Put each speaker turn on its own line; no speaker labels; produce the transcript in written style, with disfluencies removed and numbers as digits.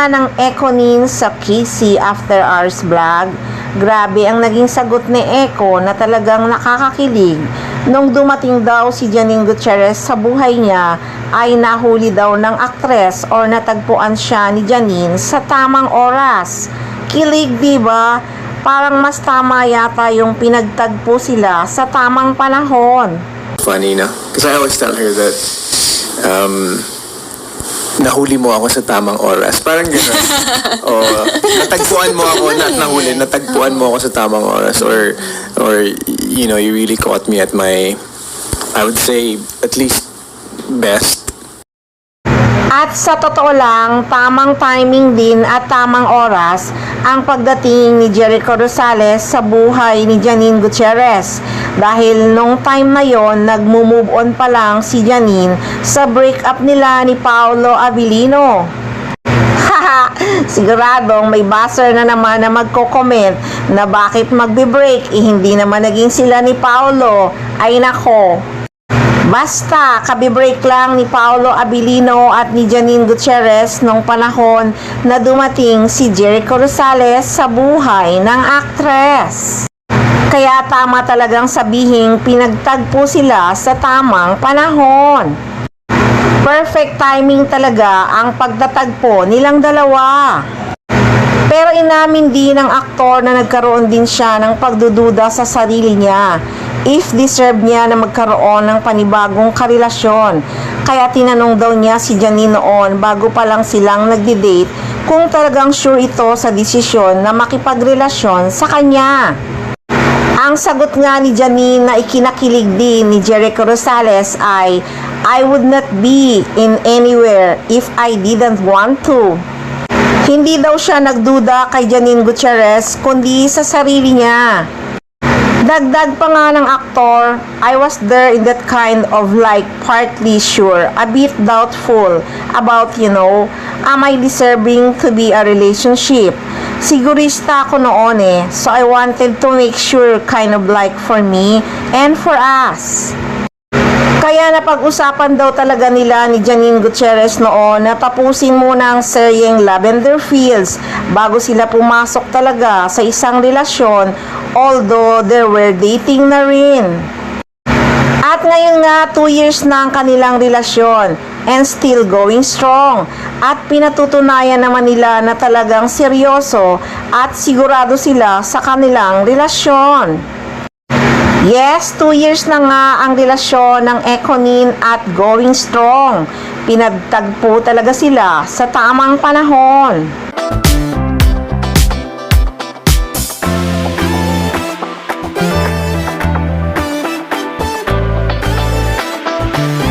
nga ng Econin sa KC After Hours vlog, grabe ang naging sagot ni Eco na talagang nakakakilig. Nung dumating daw si Janine Gutierrez sa buhay niya, ay nahuli daw ng aktres or natagpuan siya ni Janine sa tamang oras. Kilig, diba? Parang mas tama yata yung pinagtagpo sila sa tamang panahon.
Funny, no? Because I always tell her that nahuli mo ako sa tamang oras. Parang gano'n. O, natagpuan mo ako, natagpuan mo ako sa tamang oras. Or, you know, you really caught me at my, I would say, at least, best.
At sa totoo lang, tamang timing din at tamang oras ang pagdating ni Jericho Rosales sa buhay ni Janine Gutierrez. Dahil nung time na yon, nagmo-move on pa lang si Janine sa breakup nila ni Paolo Abilino. Haha, siguradong may buzzer na naman na magko-comment na bakit magbe-break, hindi naman naging sila ni Paolo. Ay nako. Basta, kabibreak lang ni Paolo Abilino at ni Janine Gutierrez nung panahon na dumating si Jericho Rosales sa buhay ng aktres. Kaya tama talagang sabihing pinagtagpo sila sa tamang panahon. Perfect timing talaga ang pagtatagpo nilang dalawa. Pero inamin din ng aktor na nagkaroon din siya ng pagdududa sa sarili niya if deserve niya na magkaroon ng panibagong karelasyon. Kaya tinanong daw niya si Janine noon bago pa lang silang nagdi-date kung talagang sure ito sa desisyon na makipagrelasyon sa kanya. Ang sagot nga ni Janine na ikinakilig din ni Jericho Rosales ay, "I would not be in anywhere if I didn't want to." Hindi daw siya nagduda kay Janine Gutierrez kundi sa sarili niya. Dagdag pa nga ng aktor, "I was there in that kind of like partly sure, a bit doubtful about, am I deserving to be a relationship? Sigurista ako noon so I wanted to make sure kind of like for me and for us." Kaya napag-usapan daw talaga nila ni Janine Gutierrez noon na tapusin muna ang seryeng Lavender Fields bago sila pumasok talaga sa isang relasyon, although they were dating na rin. At ngayon nga 2 years na ang kanilang relasyon and still going strong. At pinatutunayan naman nila na talagang seryoso at sigurado sila sa kanilang relasyon. Yes, 2 years na nga ang relasyon ng Econin at going strong. Pinagtagpo talaga sila sa tamang panahon.